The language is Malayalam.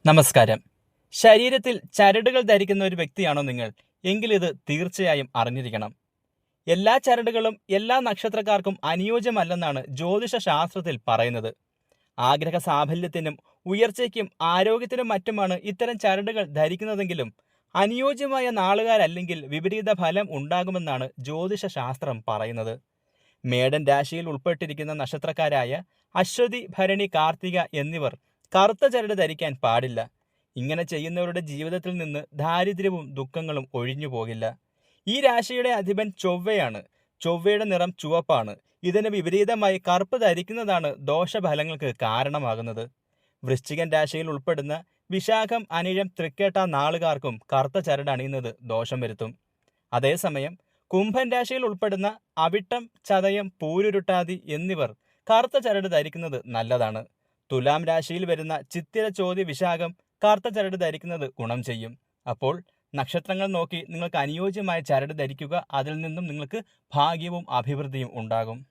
നമസ്കാരം. ശരീരത്തിൽ ചരടുകൾ ധരിക്കുന്ന ഒരു വ്യക്തിയാണോ നിങ്ങൾ? എങ്കിൽ ഇത് തീർച്ചയായും അറിഞ്ഞിരിക്കണം. എല്ലാ ചരടുകളും എല്ലാ നക്ഷത്രക്കാർക്കും അനുയോജ്യമല്ലെന്നാണ് ജ്യോതിഷ ശാസ്ത്രത്തിൽ പറയുന്നത്. ആഗ്രഹ സാഫല്യത്തിനും ഉയർച്ചയ്ക്കും ആരോഗ്യത്തിനും മറ്റുമാണ് ഇത്തരം ചരടുകൾ ധരിക്കുന്നതെങ്കിലും അനുയോജ്യമായ നാളുകാരല്ലെങ്കിൽ വിപരീത ഫലം ഉണ്ടാകുമെന്നാണ് ജ്യോതിഷ ശാസ്ത്രം പറയുന്നത്. മേടൻ രാശിയിൽ ഉൾപ്പെട്ടിരിക്കുന്ന നക്ഷത്രക്കാരായ അശ്വതി, ഭരണി, കാർത്തിക എന്നിവർ കറുത്ത ചരട് ധരിക്കാൻ പാടില്ല. ഇങ്ങനെ ചെയ്യുന്നവരുടെ ജീവിതത്തിൽ നിന്ന് ദാരിദ്ര്യവും ദുഃഖങ്ങളും ഒഴിഞ്ഞു പോകില്ല. ഈ രാശിയുടെ അധിപൻ ചൊവ്വയാണ്. ചൊവ്വയുടെ നിറം ചുവപ്പാണ്. ഇതിന് വിപരീതമായി കറുപ്പ് ധരിക്കുന്നതാണ് ദോഷഫലങ്ങൾക്ക് കാരണമാകുന്നത്. വൃശ്ചികൻ രാശിയിൽ ഉൾപ്പെടുന്ന വിശാഖം, അനിഴം, തൃക്കേട്ട നാളുകാർക്കും കറുത്ത ചരട് അണിയുന്നത് ദോഷം വരുത്തും. അതേസമയം കുംഭൻ രാശിയിൽ ഉൾപ്പെടുന്ന അവിട്ടം, ചതയം, പൂരുരുട്ടാതി എന്നിവർ കറുത്ത ചരട് ധരിക്കുന്നത് നല്ലതാണ്. തുലാം രാശിയിൽ വരുന്ന ചിത്തിര, ചോതി, വിശാഖം കറുത്ത ചരട് ധരിക്കുന്നത് ഗുണം ചെയ്യും. അപ്പോൾ നക്ഷത്രങ്ങൾ നോക്കി നിങ്ങൾക്ക് അനുയോജ്യമായ ചരട് ധരിക്കുക. അതിൽ നിന്നും നിങ്ങൾക്ക് ഭാഗ്യവും അഭിവൃദ്ധിയും ഉണ്ടാകും.